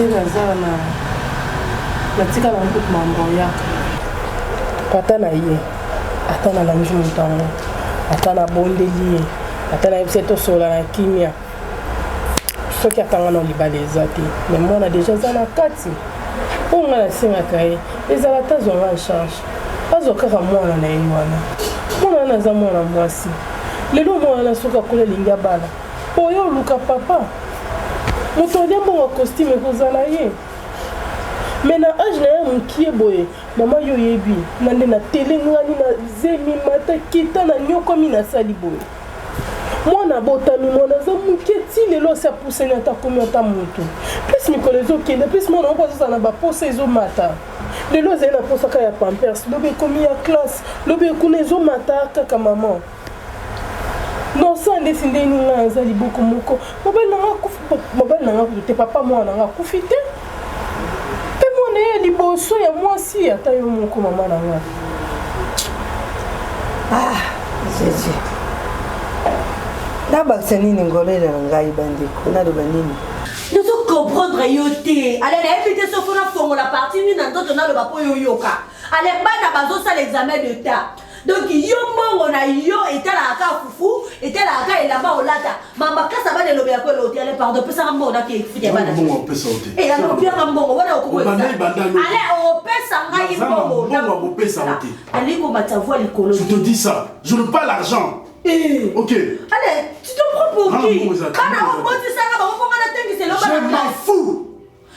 naza na tika na mtu mambo yako. Pata na ye. Ata na langi mutango. Ata na bondeli. Ata na yebseto sola na kimia. Soki atanga na libaleza te. Mais moi na déjà za na kati. On a la singaka ye. Ezala tazonga en charge. Azokaka mwana na ye wana. Mwana na za mwana mwasi. Lelo mwana soka kula linga bala. Oyo luka papa. Moto alia mbongo costume kozala ye. Mais na âge na ya mukie boye. Mama yo yebi. Nande na tele ngani na zemi mata kita na nyoko mi na sali boye. Mwana botami mwana za mukie ti lelo sa pousse na ta komi ata mutu. Plus mikolo zo kende, plus mwana opo za na ba pose zo mata. Lelo za na posa ka ya pampers, lobe komi ya classe, lobe kune zo mata kaka maman. Non ça ndesinde ni nga za liboko moko. Mobile nanga kufi, mobile nanga te papa mwana nanga kufite. Pe mwana ya liboso ya mwasi ata yo moko mama nanga. Ah, c'est D'abord, c'est nini ngolé na ngai bandeko na doba nini. Ne te comprendre yoté. Allez, éviter ce qu'on a fait la partie ni dans d'autres na le bapo yoyoka. Allez, bana bazo ça l'examen de ta. Donc yo mongo na yo était la ka fufu, était la ka et là-bas au lata. Mama ka ça va de lobé ko l'hôtel, allez pardon, peut ça mbo na ki fite bana. Bon, peut ça hôtel. Et là on bien mbo, voilà ko. Allez, on peut ça ngai mbo. Bon, on peut ça hôtel. Allez ko mata voix l'écolo. Je te dis ça, je veux pas l'argent. Ok. Allez, tu te prends pour qui? Kana on botti ça nga ba on nga na tengi c'est je m'en fous.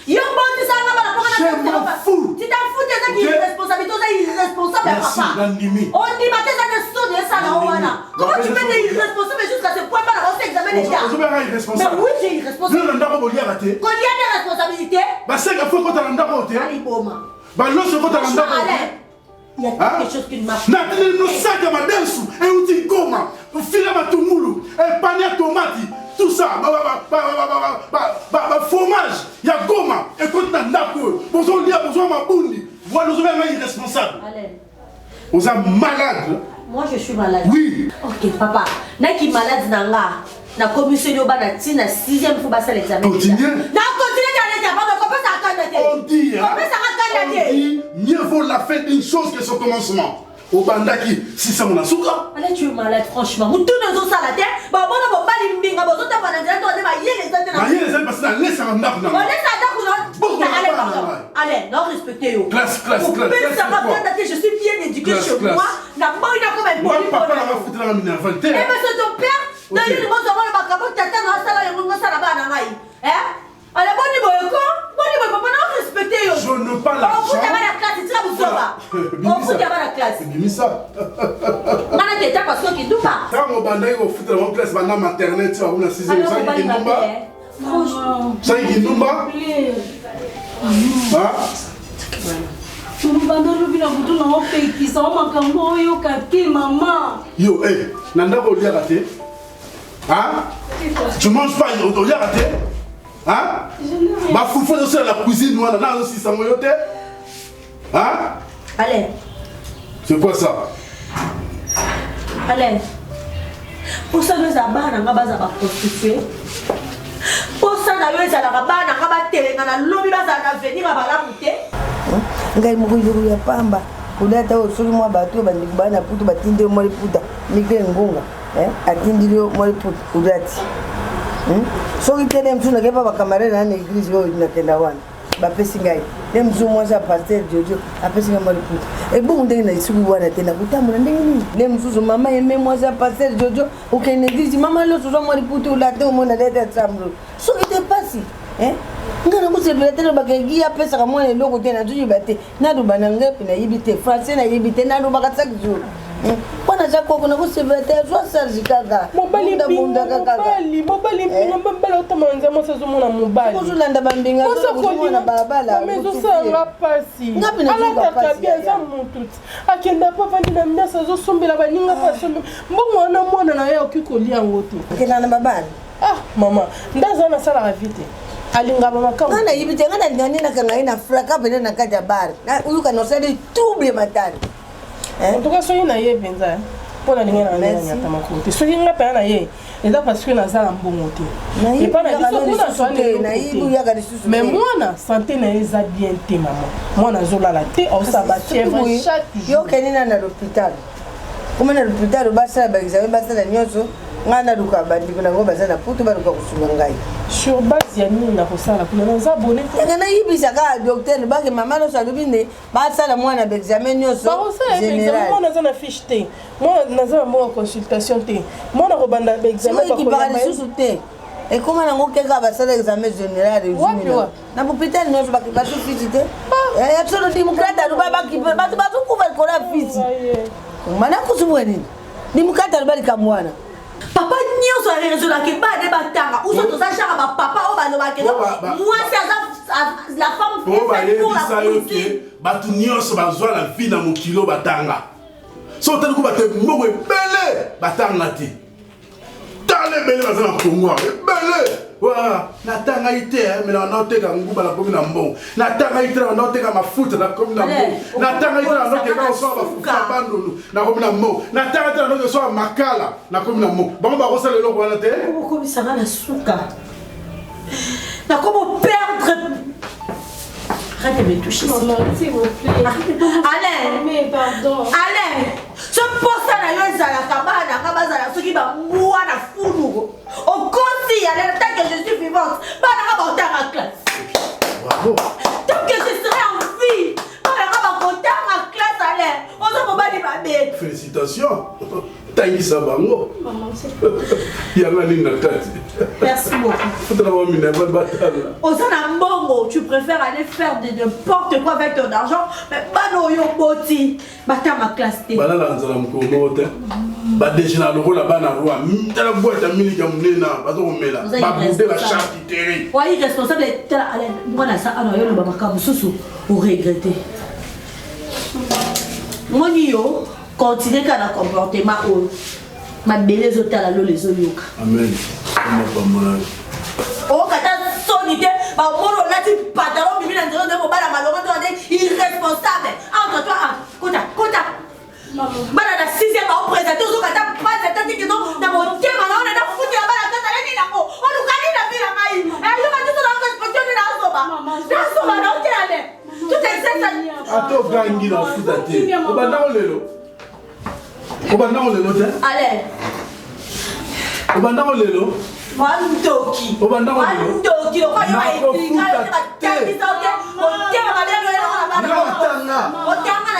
Yo botti ça nga ba la nga na tengi. Je m'en fous. Tu t'en fous de ça qui est responsabilité, ça est irresponsable papa. On dit ma tête ça ne sonne ça là wana. Comment tu peux être irresponsable jusqu'à ce point là on fait examen d'état? Je vais être irresponsable. Mais oui, tu es irresponsable. Je n'ai pas voulu arrêter. Qu'on y a des responsabilités? Bah c'est qu'il faut qu'on t'en donne côté. Allez boma. Bah l'autre c'est qu'on t'en donne côté. Il y a quelque chose qui ne marche pas. Nathalie nous sac à ma densu et outil goma, filet à tumulu, et panier tomate, tout ça, fromage, il y a goma, et quand on a nako, besoin de besoin ma bundi, voilà nous sommes irresponsables. Allez. Vous êtes malade. Moi je suis malade. Oui. Ok papa, n'a qui malade nanga, na commission de bana tina 6e fois passer l'examen. Continuez. Na continuez d'aller dire pas comment ça candidater. On dit, on dit, mieux vaut la fin d'une chose que son commencement. Au bandaki, si ça mon asuka. Allez, tu es malade, franchement. Vous tournez dans ça la tête. Bah, bon, on va pas l'imbinger. Bah, vous t'avez pas d'intérêt. Bah, y est les intérêts. Bah, y est les intérêts parce que ça laisse un arbre. Bon, laisse un arbre. Allez, pardon. Allez, non, respectez-vous. Classe. Je suis bien éduqué chez moi. N'a pas eu comme un bon. Papa n'a pas foutu la mine inventée. Eh, mais c'est ton père. Dans le monde, on va le macabou. T'attends, on va ça là, on va ça là-bas, on va. Hein? Allez, bon niveau, papa, non, respectez vous. Je ne parle pas. On fout d'abord la classe, c'est ça vous sauve. On fout d'abord la classe. C'est bien ça. On a des temps parce que tu ne pas. Quand on bandait au foot dans la classe, on a maternelle, tu vas on a 6 ans, ça y est, Numba. Ça y est, Numba. Ah. Yo, hey, Nanda, on l'a raté. Hein? Tu manges pas, on l'a raté. Hein? Ma foufou aussi à la cuisine, on a aussi ça moyote. Hein? Allez. C'est quoi ça? Allez. Pour ça, nous avons un prostitué. Pour ça, nous avons un télé, nous avons venir à la route. Ngai mukuyuru ya pamba kuleta usuli mwa batu bandikubana putu batinde mwa puta mikle ngunga atindilio mwa putu udati so itele mtuna kepa bakamarela na igreja yo inakenda wana bapesi ngai nemzu mwaza pasteur Jojo apesi ngai mwa putu ebungu ndenge na isuku wana tena kutamula ndenge nini nemzu mama yeme mwaza pasteur Jojo ukene igreja mama lo so mwa putu ulate umona leta tsamlo so ite pasi ngana kusebelete bakengia pesa kamwe loko tena tuji bate nadu bananga pina yibite français na yibite nadu bakatsak jour Bwana zako kuna kusebelete zwa sarji kaka mobali mbala utamanza mosa zomona mobali kuzulanda bambinga kuzona balabala mezo sanga pasi ala takabia za mutu akenda pa vandi na mnasa zo sombela baninga pa sombe mbongo na mwana na yo kikolia ngoto kena na babana mama ndaza na sala vite alinga mama ka ngana yibite ngana ngani na kanga ina fraka pele na kaja bar na uyu kana sele double matari en tout cas so ina ye benza mpona ndenge na ngata makolo te soki nga pena na ye eza parce que naza na mbongo te epa na biso kuna toaleloko mais mwana santé na ye eza bien te mama mwana azolala te osaba fièvre chaque jour yokeni na l'hôpital koma na l'hôpital basala baexamen basala nyonso nga naluka bandiko nango baza na putu baluka kosunga ngai sur base ya nini nakosala kuna naza bone te nayibisa kaka docteur bake mama nyonso alobi nde basala mwana baexamen nyonso général mwana aza na fiche te mwana naza na mbongo consultation te mwana kobanda baexamen bakibaka lisusu te ekoma nango keka basala examen général na bopital nyonso basu fiche te absolu démocrate aloba bato bazokufa likolo ya fiche mana kusubwa nini démocrate aloba likambo wana papa nyonso arezolaki bade batanga uso tozashaka bapapa oyo balobaki mwasi aza la femme pour la cuisine bato nyonso bazwa la vie na mokilo batanga so otali ko bate mbongo ebele batanga te tala ebele baza na kongo ebele natanga ite mais naoteka nguba na komi na mbongo natanga ite naoteka mafuta na komi na mbongo natanga ite naoteka osoa bafuta bandolu na komi na mbongo natanga ite naoteka osoa makala na komi na mbongo bango bakosala eloko wana te okomisanga na suka nakomo perdre. Arrête de me toucher. S'il vous plaît. Alain. Mais pardon. Alain. Ce poste là, il y a la cabane, la cabane, ce qui va mourir à fou. Au conseil, Alain, tant que je suis vivante, pas la raconter à ma classe. Bravo. Tant que je serai en vie, pas la raconter à ma classe, Alain. On se va dire ma bête. Félicitations. Taïsa Bango. Maman, c'est Merci beaucoup. Ozana tu préfères aller faire de n'importe quoi avec ton argent, mais pas no yo boti. Bata ma classe T. Bana lanza mkongo te. Ba déjà le rôle bana roi. Tala boîte à mini gamnena, ba zo mela. Ba boude la charte terre. Ouais, irresponsable allez, moi là ça alors yo le babaka mususu ou regretter. Mon yo continuer qu'à la comportement où ma belle hôtel à l'eau les yoka. Amen. Oh, quand t'as sonité, bah, mon là, tu pantalon, bibi, dans le monde, la malheureuse, tu es irresponsable. Entre toi, kota. Bana la sixième, on présente toujours quand t'as pas cette tête que non, dans mon thème, on a foutu la balle à tête, elle est là, on nous gagne la vie, la maille. Et il va tout dans la responsabilité de la soba. La soba, non, tu es allé. Tout est ça. Attends, gangi la foutaté. Au bandao lelo. Au bandao lelo, allez. Au bandao lelo. Wandoki. Au bandao lelo. Wandoki. Au bandao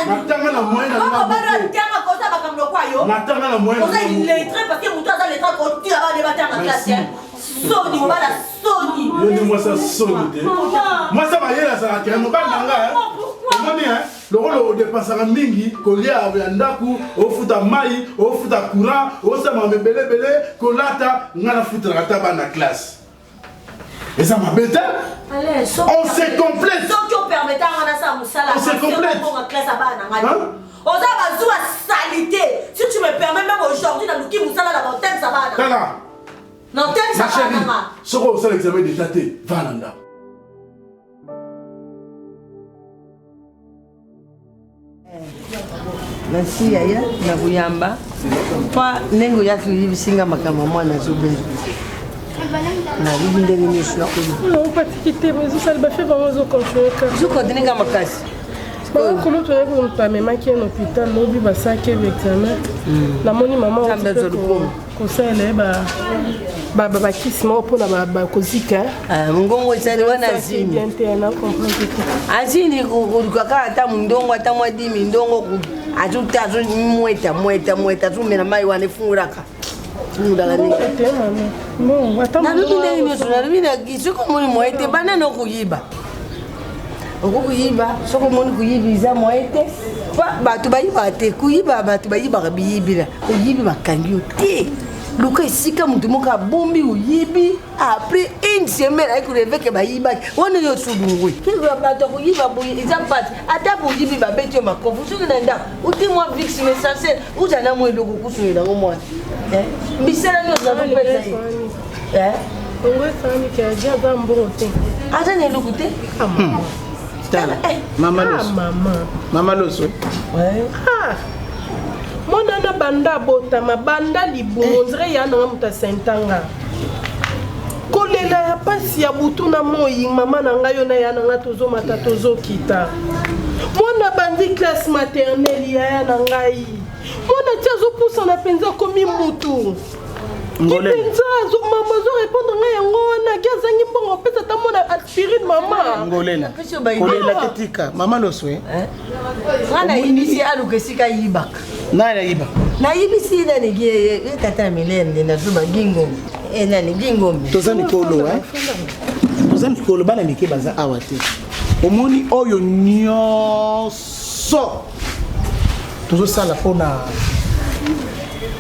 natanga na moyen na ngabo natanga kosa bakamlo kwayo natanga na moyen kosa illettré parce que mutu aza lettre ko tira ba débattre en classe soni mobala soni yoni moi ça soni te moi ça va yela ça ka mo banga omoni le rôle de passer mingi kolia ya ndaku ofuta mai ofuta courant osama belebele kolata ngala futa kata ba na classe. Et ça m'a bêté. On se complète. On se complète. Si tu me permets, même aujourd'hui, dans le qui Moussala, la montagne, ça va. Kala. Montagne, ça va. Ce qu'on fait l'examen d'état, va là. Merci Yaya, na kuyamba. Kwa nengo ya tulibisinga makama mwana zobeli. Na libinde ni shula ko. Non, pas quitter, mais ça le fait vraiment zo continuer ka. Zo continuer ka makasi. Ba ko lo toye ko mpa me maki en hôpital, lobi ba sake examen. La moni maman ko sele ba kisimo pona ba kozika. Ngongo tsali wana zini. Azini ko ka ata mundongo ata mwadimi ndongo ku. Ajuta azu mweta tu mena mai wane funguraka. Nalubina soko moni moete bana no kuyiba. Okuyiba soko moni kuyibiza moete. Batu bayiba te kuyiba batu bayiba biyibira. Kuyibi makangi ote. Luka isika mutu moka bombi uyibi après une semaine avec le veke bayiba. Wona yo sudungwe. Kiko batu kuyiba boyi izapati ata boyibi babeti makofu soki nenda. Uti moi vix message uzana mo eloko kusuela ngomwa. Bisela nyo za pesa. Onwe fami ke aja ba mbote. Ata ne lokute? Tala. Mama Loso. Mama Loso. Ouais. Mona na banda botama banda libungo ndire ya na muta sentanga. Kolela ya pasi ya butu na moyi mama na ngayo na ya na tozo mata tozo kita. Mona bandi classe maternelle ya na ngai. Mona tiazo pousa na penza komi mutu. Ngolé. Penza mama zo répondre ngai yango wana gaza ngimbongo pesa ta mona aspirine mama. Ngolela. Ngolela tetika mama loswe. Ngana inisi alukesika yibaka. Na yiba. Na yibisi na ngie tata milende na zuba gingo. Na ni gingo. Toza mikolo Toza mikolo bana mike baza awate. Omoni oyo nyonso. Tozo sala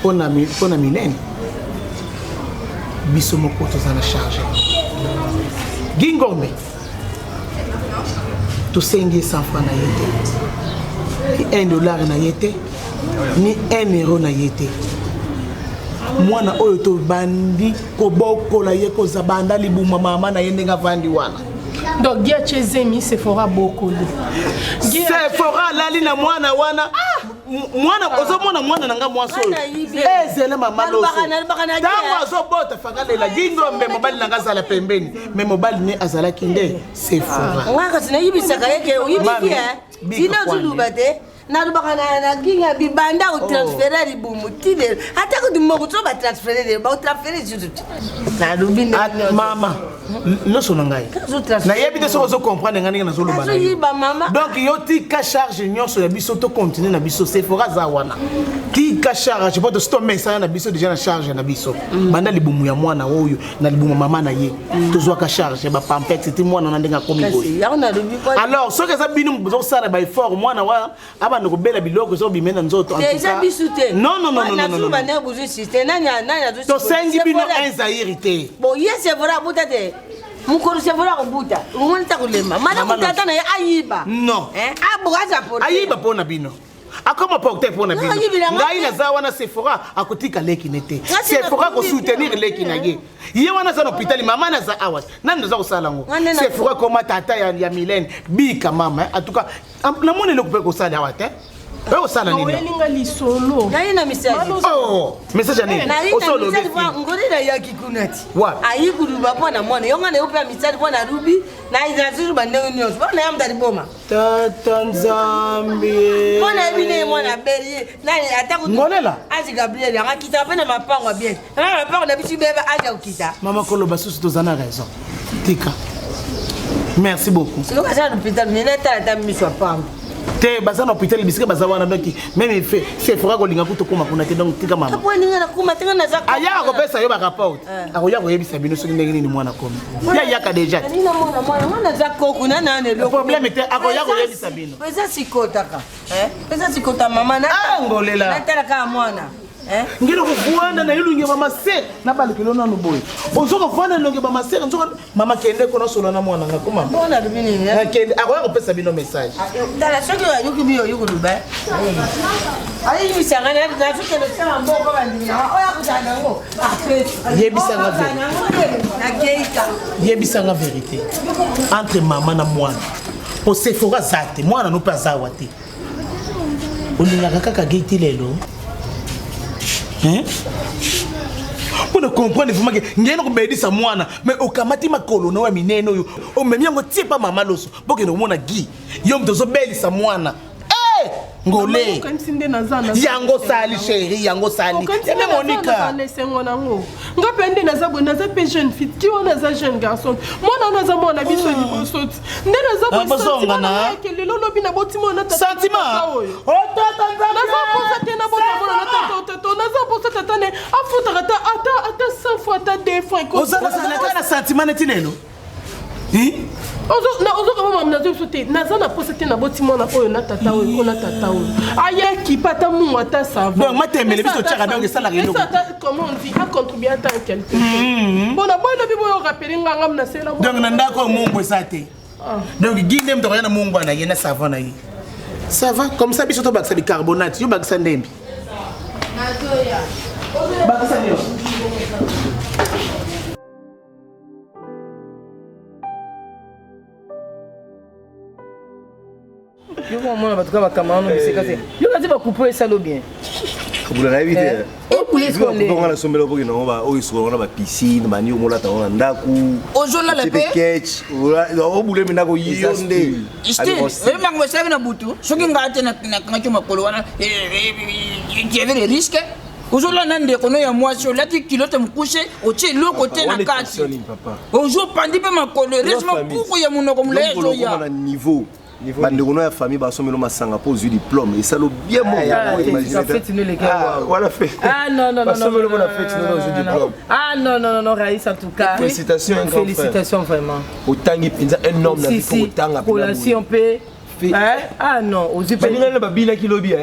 pona milene. Biso moko toza na charge. Gingombe. Tosengi 100 francs na yete. $1 na yete. Ni €1 na yete. Mwana oyo to bandi kobokola ye koza banda libuma mama na yende nga vandi wana. Donc gia chezemi Sephora bokolo. Sephora lali na mwana wana. Mwana ozomona mwana nanga mwaso. Ezele mama loso. Tango azobota fakalela Gingombe mobali nanga zala pembeni. Me mobali ne azala kinde Sephora. Ngaka sina yibisaka yeke uyibiki Sina zulubate. Na lubakana na ginga bibanda ou transférer libumu tide ata ko dimo to ba transférer ba transférer juste na lubina mama loso ngai na yebite so zo comprendre ngani na zo lubana donc yo tika charge nyonso ya biso to continuer na biso Sephora za wana tika charge pas de sto message na biso déjà na charge na biso banda libumu ya mwana oyo na libumu mama na ye to zo ka charge ba pampette ti mwana na ndenga komi boy alors so que ça binu zo sala ba effort mwana wa no bela biloko zo bimena nzoto en tout cas non to sengi bino inzairité bon yes voilà butate mukoro Sephora kubuta ngolta kulema mana kutata na ayiba non abugaza porter ayiba pona bino akoma porter pona bino ngai na za wana Sephora akotika leki nete Sephora ko soutenir leki na ye wana za hôpital mama na za awat nani za kusala ngo Sephora koma tata ya Milene bika mama en tout cas na mone le couper ko sala awat Au sala nini? Oelinga lisolo. Naina message. Oh, message nini? Osolo message kwa ngorira ya kikunati. Ayikulu bapona mwana yonga ne upa message kwa na ruby na izazuru bandego news. Bana yamda liboma. Tata Nzambi. Mwana bine mwana berie. Nani ataku. Ngolela. Aji Gabriel yanga kita pena mapango bien. Na mapango na bisu beba aja ukita. Mama Koloba susu tozana raison. Tika. Merci beaucoup. Siko kasa l'hôpital mais là ta miswa pam. Te bazana hôpital bisika bazawana donc même fait Sephora ko linga kuto kuma kuna te donc tika mama apo ninga na kuma tenga na zaka aya ko pesa yo ba rapport akoya ko yebisa bino soki ndenge nini mwana komi ya yaka déjà nina mwana zako kuna na ne le problème était akoya ko yebisa bino pesa sikota ka pesa sikota mama na ngolela na tala ka mwana ngelo ko vuanda na yulunge mama se na balikelo na nuboy ozoko vuanda longe mama se nzoka mama kende ko na solo na mwana ngako mama bona lubini na kende akoya ko pesa bino message dala soki ya yuki biyo yuko luba ayi bisanga na soki le sama mboko bandina oya kutana ngo yebisanga yebisanga vérité entre mama na mwana o Sephora zate mwana no pas zawate olinga kaka gate lelo pour ne comprendre vraiment que ngeno ko bedisa mwana mais okamati makolo no wa minene oyo o memyango tipa mama loso boke no mona gi yom tozo belisa mwana ngole yango sali chérie yango sali eme Monica ngapende nazabo naza pe jeune fille ki ona za jeune garçon mwana naza mwana biso libosoti nde nazabo sentiment ke lelo lobi na botima na tata sentiment o tata naza posa te na botima na tata naza posa tata ne afuta ata 100 fois ta 2 fois ko ozana na sentiment netinelo ozo kama mama nazo sote nazana posa te na botima na oyo na tata oyo ko na tata oyo ayeki pata mungu ata savon donc matemele biso tchaka donc ça la réunion comment on dit a contribué à quelque chose bon na boy lobi boyo rappeler nganga na sela donc na ndako mungu esate donc ginde mto yana mungu na yena savon na yi ça va comme ça biso to baksa bicarbonate yo baksa ndembi nazoya baksa nyo Yo mwana batuka ba camarade bisika se. Yo kazi ba couper ça lo bien. Boula na éviter. Et poulet scolaire. On a sommé le pour on va au restaurant, on a piscine, mani au mola on a ndaku. Ozola la paix. Sketch. Au boule mais ndako yonde. Iste, mango sabe na butu. Soki ngate na ngacho makolo wana. Tu avais les risques. Ozola nande kono ya mwasi olati kilote mkushe otie loko te na kati. Ozo pandi pe makolo resma puku ya munoko mlezo ya. On a niveau. Bandeko ya famille basomelo masanga po zui diplôme et ça lo bien mon ça fait tu les gars voilà fait non basomelo mon fait tu diplôme non Raïs en tout cas félicitations vraiment otangi pinza un homme na faut otanga collation pe non aux yeux pas babina ki lobi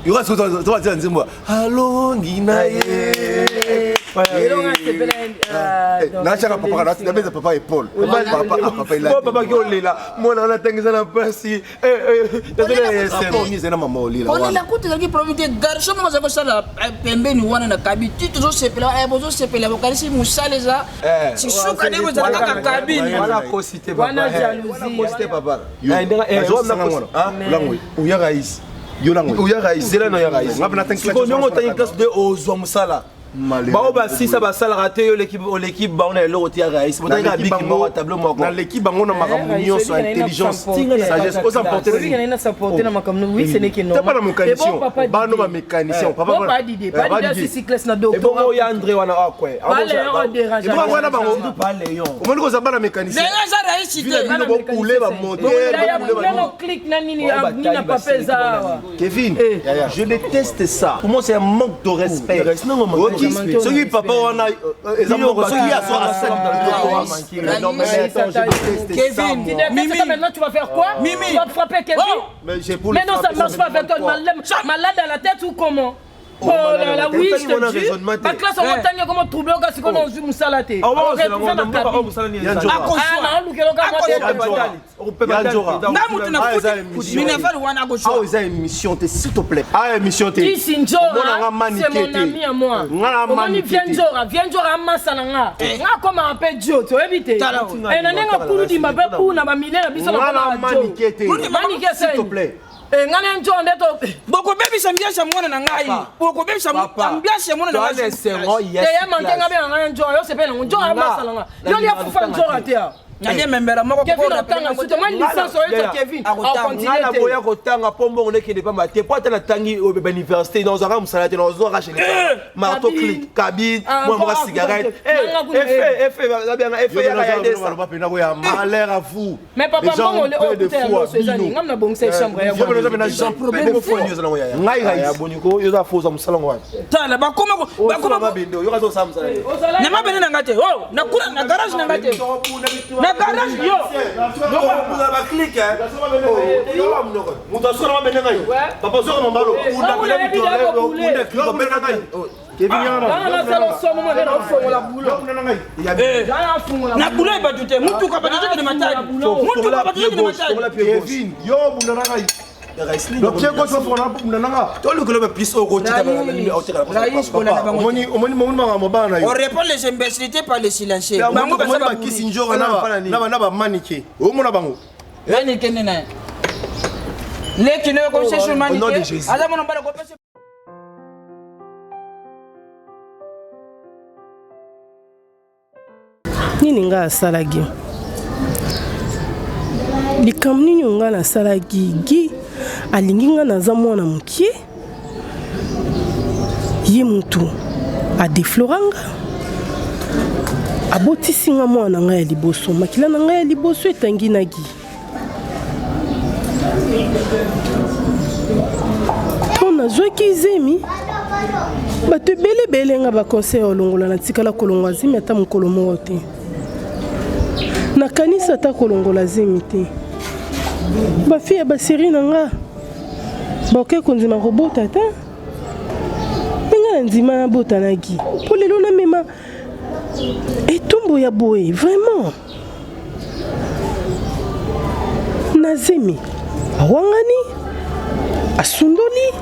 il va se toi dire dis-moi allô nginaye nachaka papa kana nabeza papa épaule papa il a papa qui olela mona na tangisa na pasi c'est na mama olila on la coûte qui profiter garçon mo za ko sala pembeni wana na kabi titu zo sepela bozo sepela bokalisi musale za sisuka dego za kaka kabini wala kosite papa wana jalousie papa zo na ngona langwe uya rais yo langwe uya rais zela no ya rais ngapna tangisa ko nyongo tangi classe de ozwa musala bao basisa basalaka te yo l'équipe baona eloko tia rais botanga biki moko tableau moko na l'équipe bango na makambo nyonso intelligence sagesse osa porter na supporter na makambo oui ce n'est que non pas na mécanicien bano ba mécanicien papa pas d'idée pas d'idée si classe na docteur bon ya André wana akwe pas wana bango pas Léon omoni ko zamba na mécanicien Léon za rais te na bo couler ba moteur ba clic na nini na papeza Kevin je déteste ça pour moi c'est un manque de respect soki papa wana ezamoko soki asora Kevin, maintenant tu vas faire quoi? Mimi, tu vas frapper Kevin? Mais non, ça marche pas avec toi, malade à la tête ou comment? Oh là là, oui, je te dis. Ma classe, on va t'enlever comme troublé au cas si on a un musalaté. Ah émission s'il te plaît. Ah émission c'est mon ami à moi. Viens Njora Massalanga. Nga comme un peu Dio, tu éviter. Et nanenga kulu di mabe pour na ba milena biso na maniqué s'il te plaît. Ngana njo ndeto boko baby sambiasha mwana na ngai boko baby sambiasha mwana na ngai ya mantenga be ngana njo yo sepe na njo Massalanga yo lia fufa njo ratea nanye membera moko Kevin otanga c'est moi licence oyo Kevin on continue na boya kotanga pombo ngone kende pa mate po tana tangi au université dans un salade dans un rache marteau clic cabine moi moi cigarette effet ya pas pena ya malheur à vous mais papa bon le hôpital Sezani ngam na bongse chambre ya yo problème fo news na ya ngai ya boniko yo za foza musalongo wa tala bakoma babendo yo kazo samsala na mabene na ngate oh na kula na garage na ngate na garage yo vous avez clic hein yo mnoko mutasora mabene ngai papa zo na mbalo Kevin na sala somo mo na fongo la bulo na bulo ba tute mutu ka ba tute de matadi mutu ka ba tute de matadi Kevin yo bunana ngai le pied gauche au fond là toi le club plus au côté on répond les imbécilités par les silencieux bango ba kisi njora na ba maniqué o mona bango maniqué nena les qui ne connaissent pas maniqué ala mona ba ko pese nini nga asalaki likambo nini nga nasalaki gi alingi nga naza mwana mokie ye mutu adefloranga abotisi nga mwana nga ya liboso makila na nga ya liboso etangi nagi mpo nazwaki zemi bato ebelebele nga baconseil olongola na tikala kolongola zemi ata mokolo moko te nakanisa ata kolongola zemi te bafi ya baseri na nga baoke kondima kobota ta nga na ndima nabota nagi mpo lelo namema etumbu ya boye vraiment nazemi awangani asundoli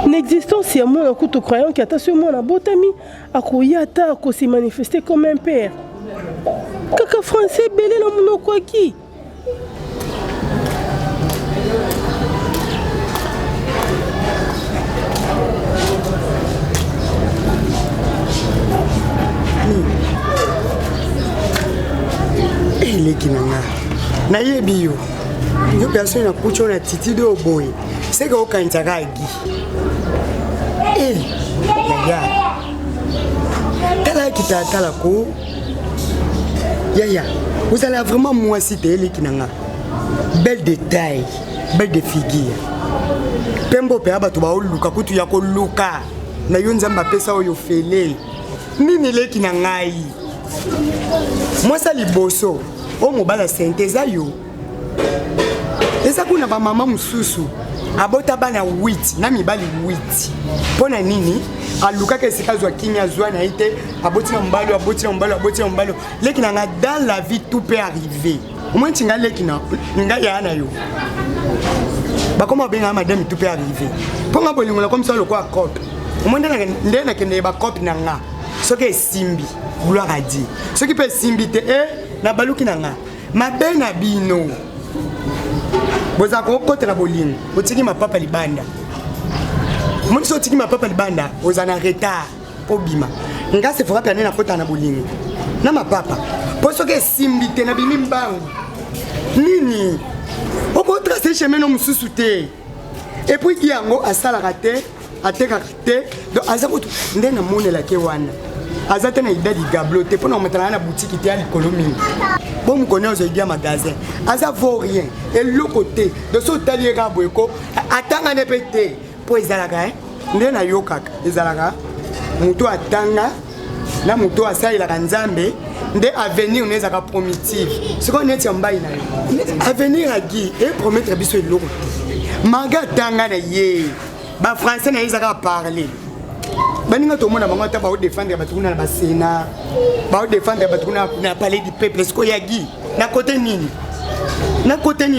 n'existence ya mwana kutu croyant ki ata so mwana botami akoya ata akosi manifester comme un père kaka français ebele na monoko aki Na yebi yo. Yo personne na kucho na titi do boy. C'est que aucun intérêt eh yaya. Tala kita tala ko. Yaya, vous allez vraiment moi citer les kinanga. Belle de taille, belle de figure. Pembo pe abatu ba oluka kutu ya ko luka. Na yo nzamba pesa oyo fele. Nini le kinangai. Moi ça liboso. O mobala senteza yo. Eza kuna ba mama mususu. Abota bana 8 na mibali 8. Pona nini? Aluka ke sikazwa kinya zwa na ite aboti na mbalo aboti na mbalo leki na dans la vie tout peut arriver. Au moins tinga leki na nga ya na yo. Ba comment benga madame tout peut arriver. Ponga bolingo la comme ça le quoi cop. Au moins ndena kende ba cop na nga. Soki simbi gloire à Dieu. Soki peut simbi te na baluki na nga. Mabe na bino. Boza ko kote na bolingo. Otiki mapapa libanda. Moi je suis ma papa libanda aux en retard pour bima. Nga se fera planer na kota na bolingo. Na ma papa. Pour ce que simbite na bimi mbangu. Nini? Oko tracer chemin no mususute. Et puis yango asala raté, ateka raté. Donc azakutu ndena mone la kewana. Azate na idadi gabloté pour nous mettre na boutique ité à l'économie. Bon me connaît aux idées magasin. Aza vaut rien. Et l'autre côté de ce talier gaboeko atanga ne pété. Po ezalaka nde na yo kaka ezalaka mutu atanga na mutu asalelaka nzambe nde avenir nezaka promitive siko neti mbai na yo avenir agi e promettre biso eloko manga tanga na ye ba français na ezaka parler baninga to mona bango ta ba défendre batukuna na basena ba défendre batukuna na palais du peuple siko yagi na côté nini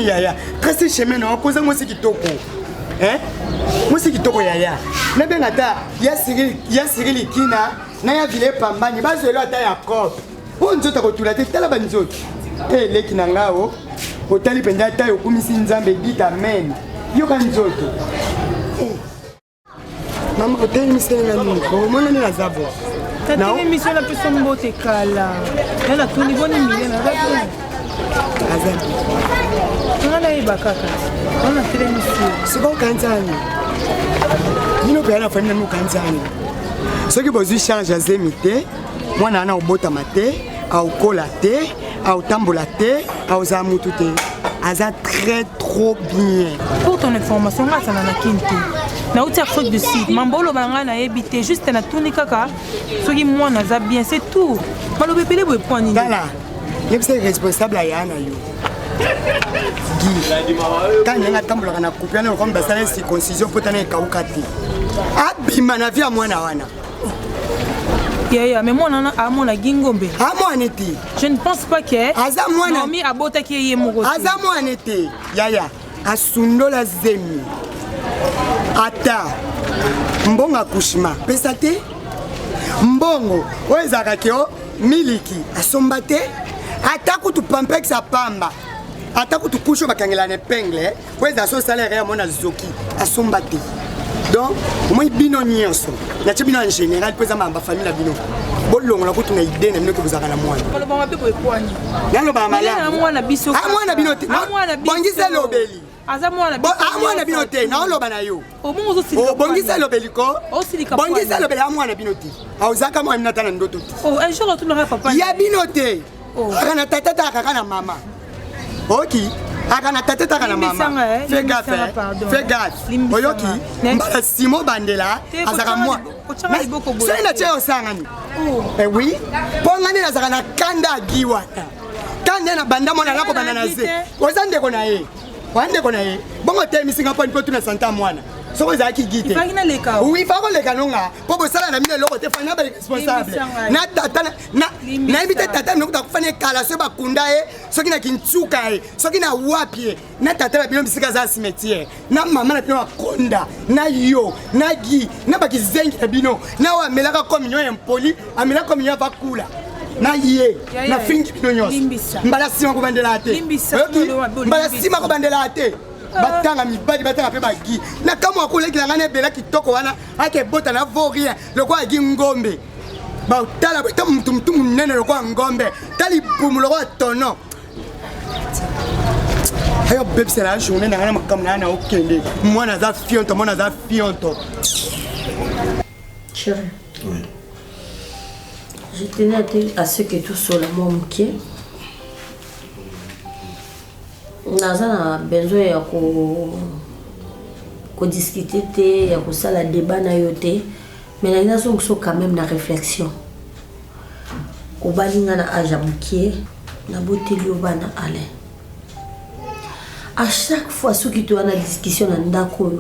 yaya kasi chemin na koza mo sikitoko moi c'est qui toko yaya na benga ta ya Cyril kina na ya vile pambani bazelo ata ya cop on nzota ko tulate tala banzoto le kina ngao otali penda ta yokumisi nzambe dit amen yo kan nzoto mama oteli misenga ni ko mona ni nazabo na émission la personne mbote kala na tuni boni milena rato azabi ngana ibakaka ona tele mission sibo kanzani Nino pe na famille nous kanzani. Ce qui besoin charge azemité, moi na obota mate, a okola te, a otambola te, a ozamutu te. Aza très trop bien. Pour ton information, moi ça na kinti. Na uti Afrique du Sud, mambolo banga na ebité juste na tuni kaka. Ce qui moi na za bien, c'est tout. Malo bepele bo point ni. Voilà. Yep c'est responsable à yana yo. Quand on a tambola na couper na comme basala circoncision potana e kaukati. Abima na via mwana wana. Yeah, mais moi on a mon gingombe. Ah moi neti. Je ne pense pas que Aza mwana Nomi abota ki ye moko. Aza mwana neti. Yaya asundola zemi. Ata mbonga kushima. Pesa te? Mbongo wezaka kio miliki asombate. Ata kutu pampex apamba. Ata kutu kusho bakangela ne pengle. Weza so salaire ya mona zoki asombate. Donc moi bino nyonso. Na tibino en général pesa mamba famille la bino. Bolongo na kutu na idée na bino ke buzaka na mwana. Balo ba pepo ekwani. Nalo ba mala. Na mwana biso. Ah mwana bino te. Bongisa lobeli. Aza mwana biso. Ah mwana bino te. Na oloba na yo. Omungo zo silika. Bongisa lobeli ko. O silika. Bongisa lobeli ah mwana bino te. Auzaka mwana minata na ndoto te. Oh un jour tu n'auras papa. Ya bino te. Kana tata taka na mama. OK. Akana tata taka na mama. Fais gaffe. Oyoki. Mbala Simo Bandela azaka moi. C'est na cheo sangani. Eh oui. Pongani na zakana kanda giwa. Kanda na banda mona lako banana ze. Ozande kona ye. Wande kona ye. Bongo te misinga po npotu na santa mwana. Soko zaki gite. Oui, fa ko leka nonga. Popo sala na mine loko te fanya ba responsable. Na tata na invite tata no kufanya kala so bakunda e, soki na kintsuka e, soki na wapi. Na tata ba bino bisika za cimetière. Na mama na bino konda, na yo, na gi, na bakizengi na bino. Na wa melaka communion impoli, amela communion va kula. Na ye, na fingi bino nyos. Mbala sima ko bandela te. Mbala sima ko bandela te. Batanga mibali batanga pe bagi na kama akolekila ngane bela kitoko wana ake bota na voria lokwa agi ngombe ba tala beta mtu munene lokwa ngombe tali bumu lokwa tono ayo bebisa la journée na ngana makamna na okende mwana za fionto mwana za fionto. Chérie. Oui. Je tenais à ce que tout soit mon pied. Nazana besoin ya ko discuter te ya ko sala débat na yote mais na nazo quand même na réflexion. Ko balinga na âge mukie na boteli obana ale. À chaque fois ceux qui tournent la discussion na ndako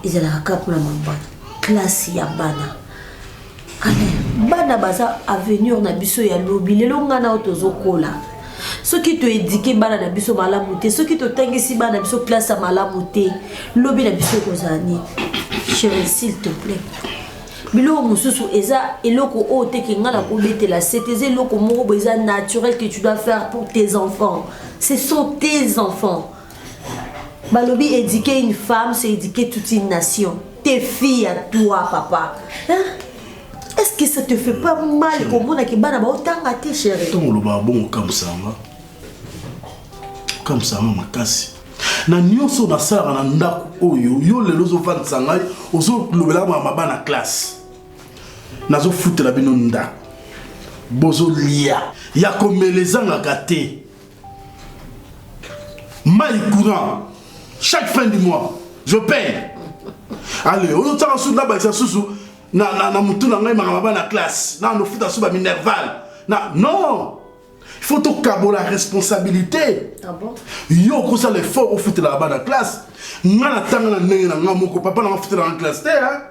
ils ont la cap na mamba classe ya bana. Ale bana baza avenir na biso ya lobi lelo ngana otozokola. Ceux qui te éduquent bana na biso malamu te, ceux qui te tangisi bana biso classe à malamu te, lobi na biso kozani. Chérie s'il te plaît. Bilo mususu eza eloko o te ki ngala ko betela c'était eloko moko beza naturel que tu dois faire pour tes enfants. Ce sont tes enfants. Balobi éduquer une femme, c'est éduquer toute une nation. Tes filles à toi papa. Hein? Est-ce que ça te fait pas mal comme on a qui bana ba autant à tes chérie? Ton lo ba bon comme ça makasi. Na nyonso basala na ndako oyo yo lelo zo vantsa ngai ozo lobela ma bana classe. Nazo foutre la bino ndako. Bozo lia ya komelezanga gâté. Maï courant chaque fin du mois je paye. Allez, on t'a reçu là-bas ça sous na mutu na ngai ma bana classe. Na no foutre sous ba minerval. Non. Il faut tout cabo la responsabilité. Ah bon? Yo ko ça l'effort au foutre là-bas dans la classe. Ngana tanga na ndenge na ngamoko papa na foutre dans la classe hein.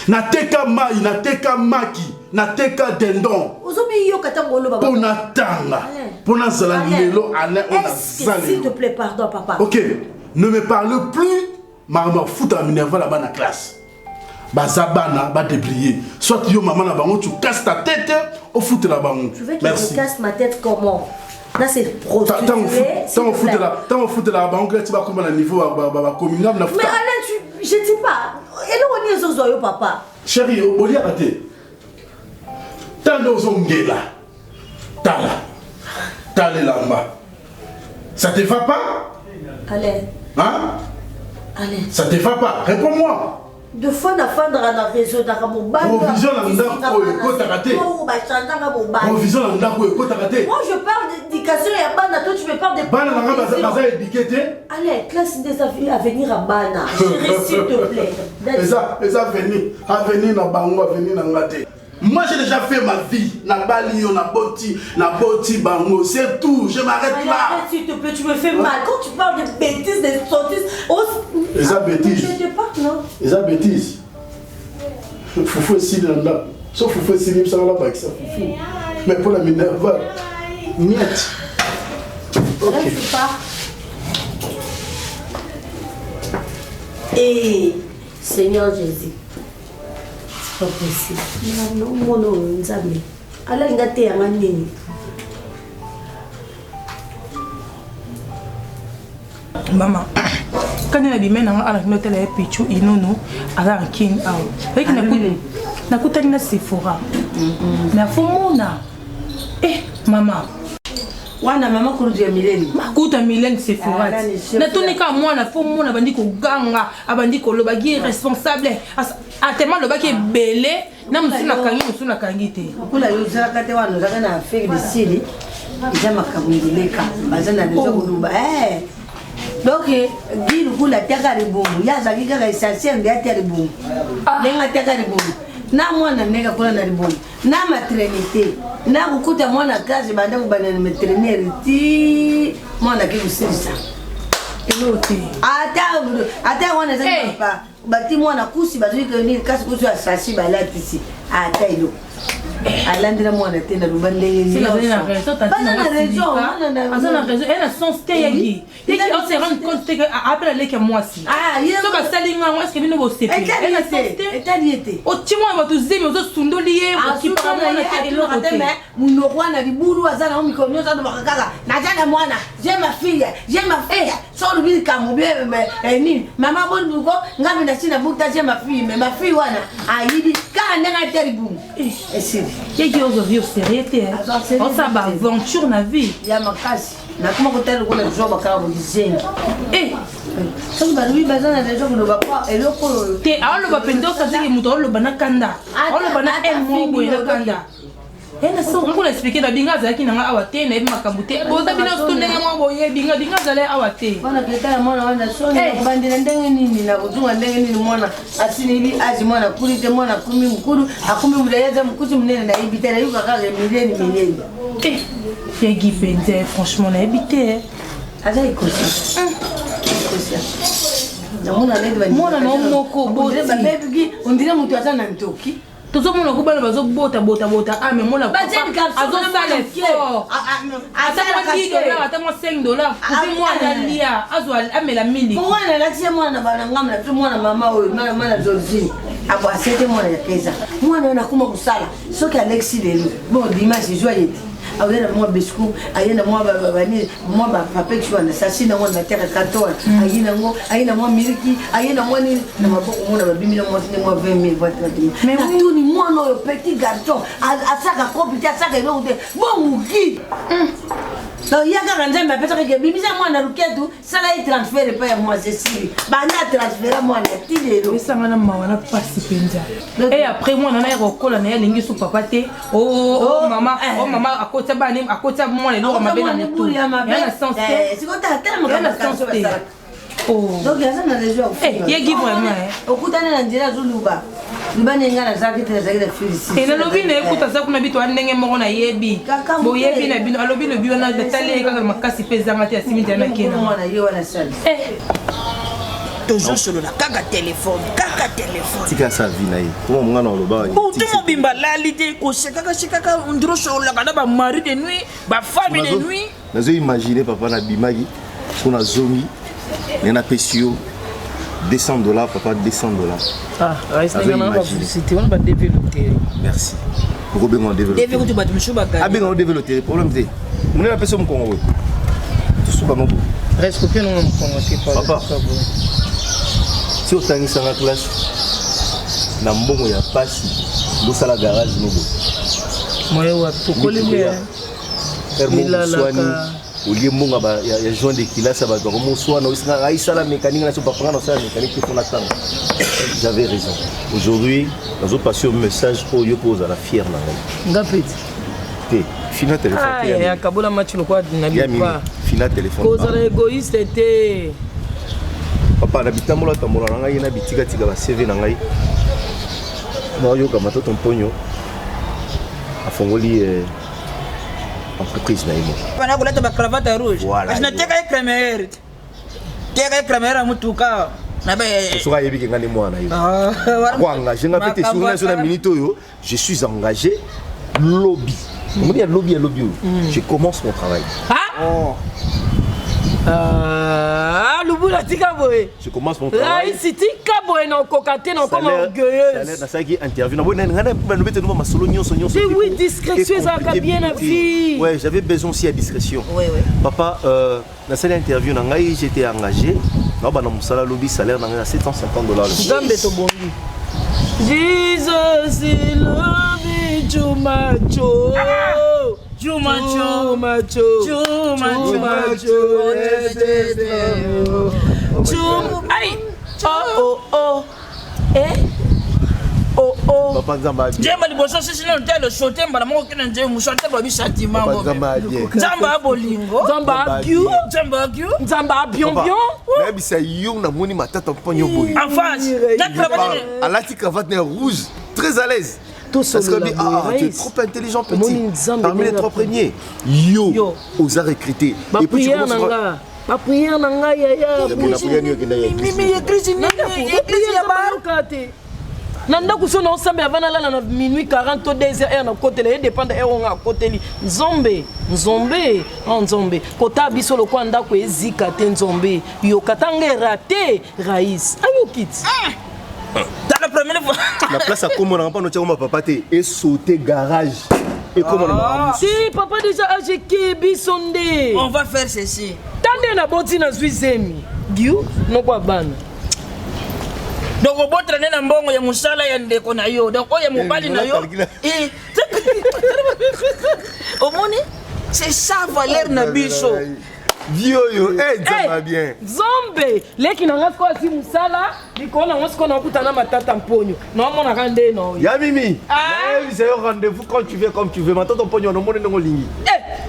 Na teka mai, na teka maki, na teka dendon. Ozomi yo katango lo baba. Pona tanga. Pona zala lelo ale on a zalé. S'il te plaît pardon papa. OK, ne me parle plus. Maman foutre la minerva là-bas dans la classe. Bazabana ba déblier. Soit yo maman na bango tu casses ta tête au foutre la bango. Tu veux que je casse ma tête comment? Là c'est prostitué. Tant on fout la banque tu vas comme à niveau communal na. Mais Alain je dis pas. Et là on est zozo papa. Chérie, au lieu raté. Tant de zongela. Tala lamba. Ça te va pas? Alain. Hein? Alain. Ça te va pas? Réponds-moi. De fois na fandra na réseau na kabomba. Provision na ndako ekota raté. Provision na ndako ekota raté. Moi je parle d'éducation et à bana toi tu me parles de bana na baza éduqué té. Allez, classe des affaires à venir à bana. S'il te plaît. Eza venir na bango venir na ngate. Moi j'ai déjà fait ma vie na bali na boti bango c'est tout, je m'arrête là. Arrête s'il te plaît, tu me fais mal quand tu parles de bêtises, de sottises. Eza bêtises. Je te parle non. Eza bêtises. Foufou ici là. Sauf foufou ici ça là bas ça foufou. Mais pour la minerva miette. OK. Et Seigneur Jésus. Pas possible. Non, mon nzambe. Ala ngate ya ngani. Maman. Quand il a dit maintenant à la note la pichu inono ala king out. Avec na kutani na Sephora. Na fomona. Maman. Wana mama kurudia mileni. Makuta mileni Sephora. Na tonika mwana fomona bandi ko ganga, abandi ko lobagi responsable. Atema lobaki belé na musuna kangi te. Kula yo zaka te wana zaka na fake de sili. Ijama kamungileka. Bazana nzo kuluba. Donc gilu kula teka ribungu. Ya zaki kaka essentiel de ate ribungu. Lenga teka ribungu. Na mwana nega kula na ribungu. Na maternité. Na kukuta mwana kazi banda kubana na maternité ti mwana kikusirisa. Elote. Ata wana zaki papa. Bati mwana kusi bazui que ni kasi kusi asasi balatisi. Ata ilo. Alandira mwana tena rubande ni. C'est la raison t'as la raison. Elle a son stayagi. Et on se rend compte que après les que moi si. So ba salinga moi est-ce que bino bo sepi. Elle a son etaliete. O timwa ba tuzimi ozo sundoliye o kipara mwana te elo ateme munokwa na liburu azana omikonyo za bakaka. Na jana mwana, j'ai ma fille. So lubi kamubi ni mama bonduko ngabi na sina bukta j'ai ma fille mais ma fille wana ayidi ka ndenga terrible. Qu'est-ce que vous avez sérieux? On s'abat aventure na vie. Ya makasi. nakoma kotala lokola jo bakala bolizengi soki balobi baza na deja koloba kwa eloko oyo te aoloba mpenza osaziki moto aoloba na kanda aoloba na mo boye na kanda mpona explike na binga azalaki nanga awa te nayebi makambo te boza bino soto ndenge mwa boye binga azali awa te wana ketala mwana wana soni nakobandela ndenge nini nakozunga ndenge nini mwana asinili azi mwana kuli te mwana akumi mokulu akumi mulayaza mokuti monene nayebi te nayuka kaka mileni yegi mpenza franchement nayebi te aza ikosa mwana na moko boti ondire moto aza na ntoki tozomona ko bana bazobota ame mona azosala effort ata $10 ata $5 kuzi mwana lia azwa amela mili mwana latie mwana bana ngamla tu mwana mama oyo mwana Georgine abo asete mwana ya pesa mwana na kuma kusala soki Alexis lelo bon dimanche joyeux ayenda mwa besku ayenda mwa babani mwa papek shwana sasina mwa nateka katola ayenda mwa miliki ayenda mwa ni na maboko mwana babimila mwa 20,000 mais tout ni mwana oyo petit garçon asaka kopiti asaka eloko te bon muki yaka kanzembe apesaka ke bimisa mwana ruketu sala ye transfert pa ya mwa Cécile bana transfert mwana tilelo esanga na mawa na pasi penza et après mwana na ekokola na elingi su papa te mama akota bani akota mwana eloko mabe na mutu yana sens te sikota tellement ka donc yaza na région yegi vraiment okutana na njira zuluba lubanenga na zaki te zaki na félicité et nalobi na ekuta za kuna bitu andenge moko na yebi boyebi na bino alobi le biona de tali kaka makasi pezanga te asimi te na kena mwana ye wana sali toujours solo la kaka téléphone tika sa vie na ye comment mwana oloba tout mon bimba la l'idée ko kaka ndro solo la kana ba mari de nuit ba femme de nuit nazo imaginer papa na bimagi kuna zomi nena pesio $200 papa $200 merci pour bien développer bien développer problème c'est on est la personne mon Congo tout ça bon reste que non mon papa si otangi sana classe na mbongo ya pasi do sala garage no moyo wa tokolimbe hermo swani olie mbongo ba ya joint de kilasa ba ko mo swana osinga aisala mécanique na so papa na sala mécanique pour la temps j'avais raison aujourd'hui nous passer au message pour yo pose à la fière na ngapeti te fina téléphone ya kabola match le quoi na lipa fina téléphone cause égoïste te papa na bitambola tambola na ngai na bitika tika ba CV na ngai na yo kama toto mponyo afongoli entreprise na yimo bana kuleta ba cravate rouge na teka éclaireur teka éclaireur mutuka na ba soka yebi ngani mwana yo kwa engagé na pete sur na minute yo je suis engagé lobby on dit lobby je commence mon travail lubula tika boye je commence mon travail tika boye na kokate na comme orgueilleuse na saki interview na bona ngana ba nobete no masolo nyonso oui discrétion ça ka bien na vie ouais j'avais besoin aussi à discrétion papa na sali interview na ngai j'étais engagé na ba na musala lobby salaire na ngai à $750 Zambe to bongi Jesus love Jumacho Aïe papa Nzamba Jemba liboso sisi no tele shote mbala moko kena nje mushante ba bisatima mo Nzamba bolingo Nzamba bion mais bisa yo na moni matata ponyo boy en face na cravate à la cravate rouge très à l'aise parce que tu es trop intelligent petit parmi les 3 premiers yo osa recruter et puis tu commences ma prière nanga ya mimi église ya barokate nanda kusona osambe avana lala na minuit 40 2h na kotela et dépend de heure nga koteli nzombe kota biso lo kwanda ko ezika te nzombe yo katanga raté raïs ayokit dans la première fois la place à comment on pas notre papa te et sauter garage et comment on si papa déjà âgé bisonde on va faire ceci tande na boti na zuizemi diu no kwa bana donc on botre na mbongo ya musala ya ndeko na yo donc oya mobali na yo omoni c'est ça valeur na biso vieux yo ça va bien zombe leki na ngako asi musala likona ngosiko na kutana matata mponyo na mona kande no ya mimi c'est un rendez-vous quand tu veux comme tu veux matata mponyo no mona ngo lingi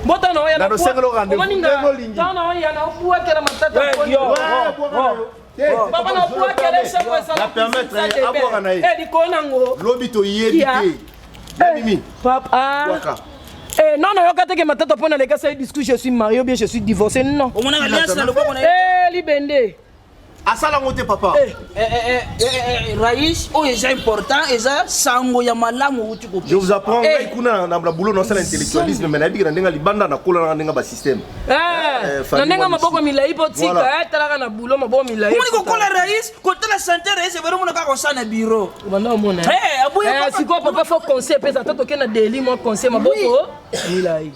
bota no ya na no sengelo rendez-vous ngo lingi na ya na buwa kela matata mponyo papa na buwa kela shako ça la permettre aboka na likona ngo lobito yebi te mimi papa non, non, regarde que ma tante pour les gars, ça discute, je suis marié ou bien je suis divorcé. Non. On a alliance dans le bon. Libende. À ça la montée papa. Raïs, oh c'est important et ça sango ya malamu uti ko. Je vous apprends kuna na boulot non c'est l'intellectualisme mais na biki na ndenga libanda na kola na ndenga ba système. Na ndenga maboko milai potika talaka na boulot maboko milai. Moni ko kola Raïs, côté la santé Raïs c'est vraiment ka ko sana bureau. Banda mona. Abuya papa. Siko papa faut conseil pesa toto kena deli moi conseil maboko milai.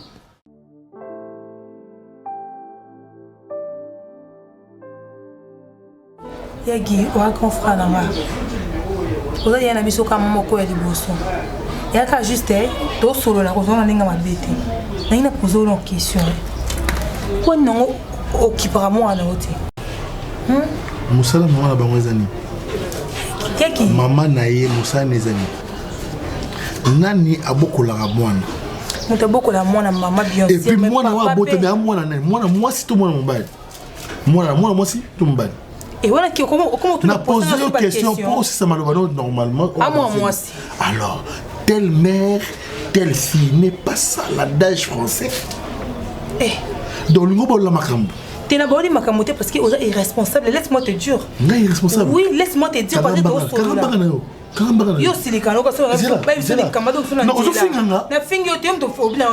Yagi wa grand frère nanga oza ya na biso kama moko ya liboso ya ka juste to solo la kozona ninga mabete na ina poser une question ko nango okipara mwana ote musala mwana bango ezani keki mama na ye musala nezani nani abokolaka mwana moto abokola mwana mama bien sûr et puis mwana wa bote be mwana nani mwana mwasi to mwana mobali mwana mwasi to mobali. Et voilà, comment tu as posé une question pour si ça m'a normalement. À moi aussi. Alors, telle mère, telle fille, n'est pas ça l'adage français. Donc, le mot la makambo. Tu n'as pas dit makambo parce qu'il est irresponsable. Laisse-moi te dire. Non, irresponsable. Oui, laisse-moi te dire. Parce que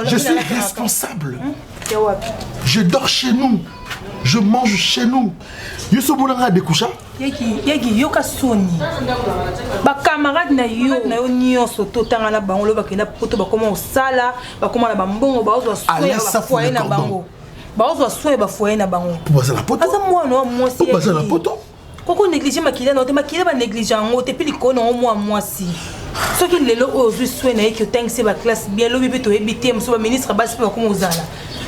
je suis responsable. Je dors chez nous. Je mange chez nous. Je suis boulanga de coucha. Yagi yoka soni. Ba camarade na yo nyonso totanga na bango lo bakenda poto bakoma osala, bakoma na bambongo baozwa soya na bango. Baozwa soya ba foyer na bango. Pour passer la poto. Asa mwana mwasi. Pour passer la poto. Koko négliger makila na te makila ba négliger ngo te pili ko na mwasi. Soki lelo ozwi soya na yeki otangise ba classe bien lobi pe to ebité mso ba ministre basi pe bakoma ozala.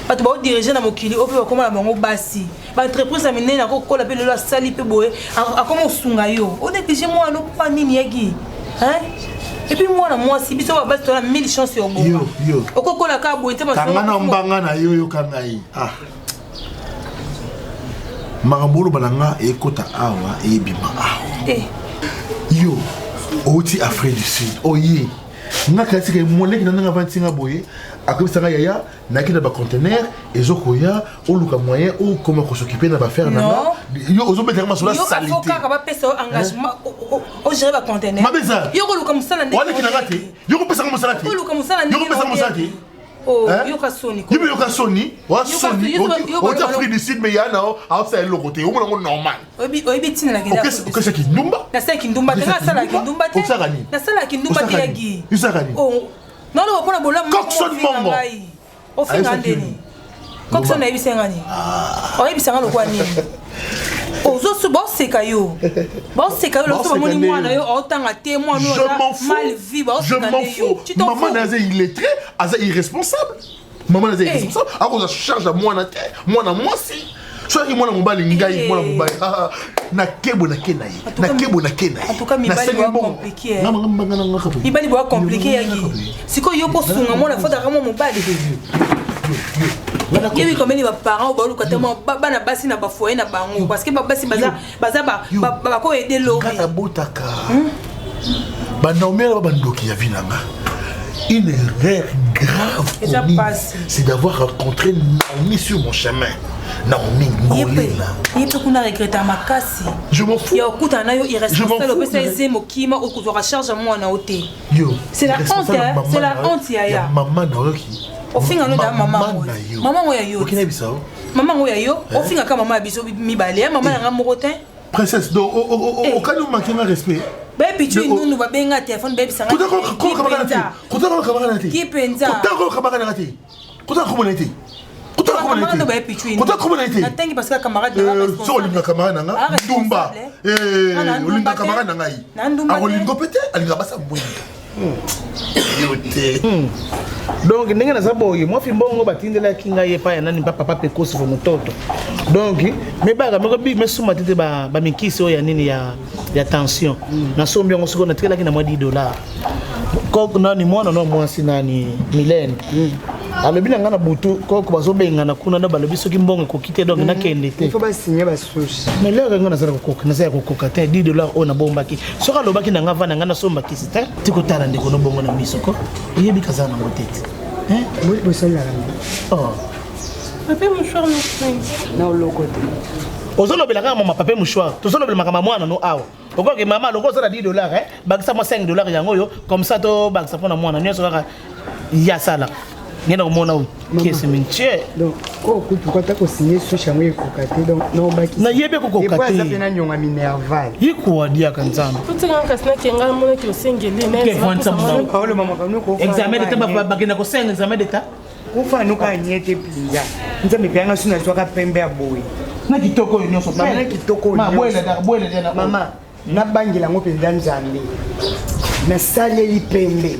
Tu vas diriger dans mon kili, au fait, comment la bango bassi. L'entreprise a mené la cocola, le la sali pe boé, à comment sungayo. On est déjà moi, nous pas ni niagi. Hein? Et puis moi, si biso va bas, tu as 1000 chances sur moi. Yo. Au cocola cabo, tu vas. Kangana mbanga na yo kangai. Ah. Marambolo bananga e kota awa e bima awa. Yo, oti Afrique du Sud. Oye. Nga kasi ke moleki na nga vantinga boye. Akobisanga yaya nakita ba conteneur ezokoya oluka moyen ou comment s'occuper na ba faire nanga yo ozobetaka masolo salité yo foka ba pesa engagement o gérer ba conteneur mabeza yo koluka musala ndenge wala kinanga te yo kopesa musala te koluka musala ndenge yo kopesa musala te yo ka soni yo yo ka soni wa soni o ta Afrique du Sud mais yana a ça le côté o mona normal oyebi tina la kenda que c'est kindumba na c'est kindumba te na sala kindumba te na sala kindumba te yagi usakani non non pour la bola Coxon mongo au final ndeni Coxon na yebisanga ni oyebisanga lokwa nini ozo bo seka yo lo so moni mwana yo otanga te mwana mal vie ba je m'en fous maman naze illettré aza irresponsable maman naze irresponsable a cause charge à moi na te moi si soit que moi mobali ngai moi mobali na kebo na kenayi en tout cas mibali ba compliqué mibali ba compliqué yaki siko yo po sunga mona fota kama mobali yebi komeni ba parents ba luka tellement bana basi na ba foyer na bango parce que ba basi baza ba ko aider lo kata botaka ba nomela ba ndoki ya vinanga. Une erreur grave c'est d'avoir rencontré Naomi sur mon chemin. Naomi Ngolela. Kuna regretta makasi. Je m'en fous. Ya okuta na yo irresponsable opesa ezemo kima okuzwa charge moi na ote. Yo. C'est la honte, c'est la honte ya. Maman na yoki. Ofinga no da maman. Maman ngoya yo. Okina bisao. Maman ngoya yo. Ofinga ka maman biso mibale, maman na ngamokotin. Princesse, donc au cas où manquer un respect. Baby tu nous va benga téléphone baby sanga. Qui penza? Natengi parce que camarade na responsable. So linga camarade nanga Ndumba. Linga camarade nanga yi. Akolingo pete alinga basa mwinda. Donc ndenge naza boye moi fimbongo batindela kinga ye pa nani papa pekosi fo mototo donc me baga meko bi mesuma tete ba mikisi o ya nini ya tension na sombi ngo siko na tikela kina mwa $10 ko nani mwana no mwasi nani Milene alobi na ngana butu ko bazo benga kuna na balobi soki mbongo ko kite donc na kende te il faut ba signer ba sushi mais là ngana zara ko na zara ko kata $10 on na bombaki soka lobaki na ngava na ngana somba kisita tiko tala ndeko no bongo na misoko yebi kazana motete hein moi je suis là oh papa mouchoir no na lokote ozolobela kaka mama papa mouchoir tozolobela kama mwana no awa okoke mama loko zala $10 bakisa mo $5 yango yo comme ça to bakisa pona mwana nyoso kaka ya sala ngena komona u kesi minche donc ko pourquoi ta ko signer sushi yango ekokate donc non baki na yebe ko kokate eza pena nyonga minerval yiko adia kanzamba tutsenga kasina kenga mona ki osengeli na ke vantsa mo Paulo mama kanu ko examen d'etat bakena ko senga examen d'etat kufanuka nyete pinja nzambe pyanga suna twaka pembe aboyi na kitoko nyonso na kitoko bwele na mama na bangela ngo penza nzambe na saleli pembe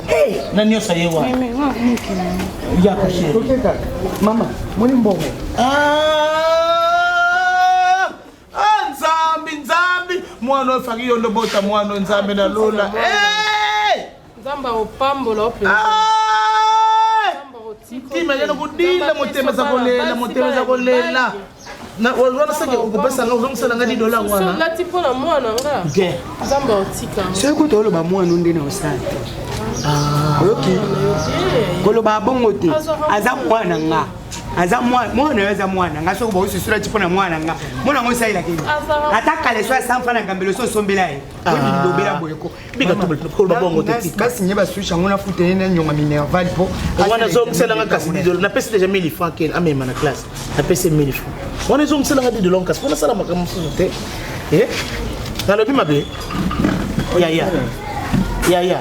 hey na nyonso yewa ya kashe okeka mama moni mbongo nzambi mwana ofaki yondo bota mwana nzambe na lola nzamba opambola ope tima yana kudila motema za kolela na wana sake ukupesa nga uzongisela nga $10 wana so lati pona mwana nga ge nzamba otika so ko tolo ba mwana ndene osante oki koloba bongo te aza mwana nga aza mwana aza mwana nga soko bo susura tipona mwana nga mwana ngo saila ke ata kale so sanfa na gambelo so sombela ye ko ndobela boyeko bika to koloba bongo te basi nyeba susha ngona fute ne nyonga minerval po wana zongisela nga kasi $10 na pesi déjà 1000 francs ken amema na classe na pesi 1000 francs wana zongisela nga $10 kasi wana sala makamu te na lobi mabe ya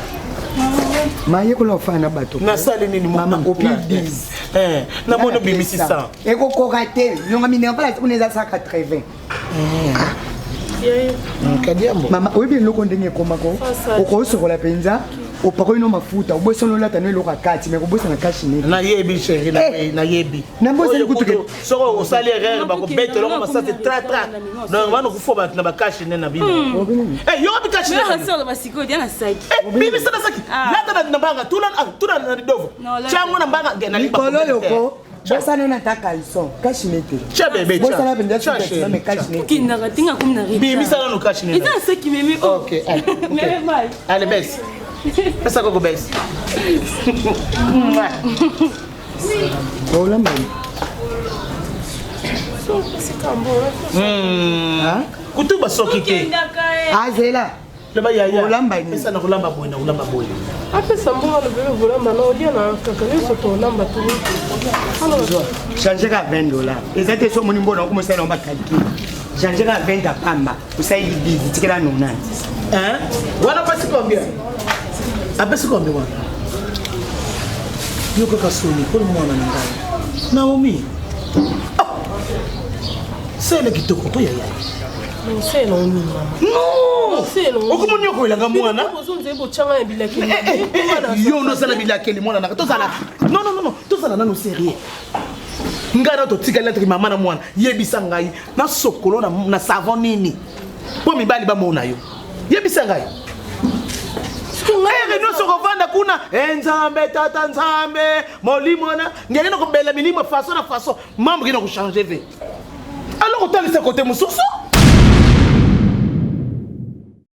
maye ko lofana bato na sali nini mama opi 10 na mono bimisi 100 eko kokate nyonga minerval uneza 180 kadiambo mama oyebi eloko ndenge ekomako okosokola mpenza opako ino mafuta obosana olata no eloko akati me kobosana kashi neti nayebi sheri nayebi nambosani kutuke soko osali erreur bakobetela ngo masate tra donc bana kufo bato na bakashi ne na bino yo bikashi bibi sana saki lata na mbanga tula na lidovo chango na mbanga ngena likolo yoko bosana na ta kalson kashi neti cha bebe cha bosana penza cha me kashi neti kinga tinga kumna ri bibi sana no kashi ne eza saki meme okay allez bes pesa koko bes olamba kutuba soki ke azela leba yaya olamba ni pesa na kulamba boy na kulamba boy apesa mbongo no bebe volamba na olia na kaka nyonso tolamba tu changer ka $20 ezate so moni mbona okomosala omba calcul changer ka 20 apamba usaidi 10 tikela 90 wana pasi combien apesi combien wana yo kaka soni pour mwana na ngai Naomi sele kitoko to yaya c'est non mama non c'est non okomoni okoelanga mwana bozonze bochanga ya bilaki yo no sala bilaki mwana na to sala non to sala nano sérieux ngana to tika lettre mama na mwana yebisa ngai na sokolo na savon nini po mibali ba mona yo yebisa ngai Ere no sokovanda kuna nzambe tata nzambe molimona ngene ko bela milimo façon na façon mambo kino ko changer ve alors autant laisser côté mususu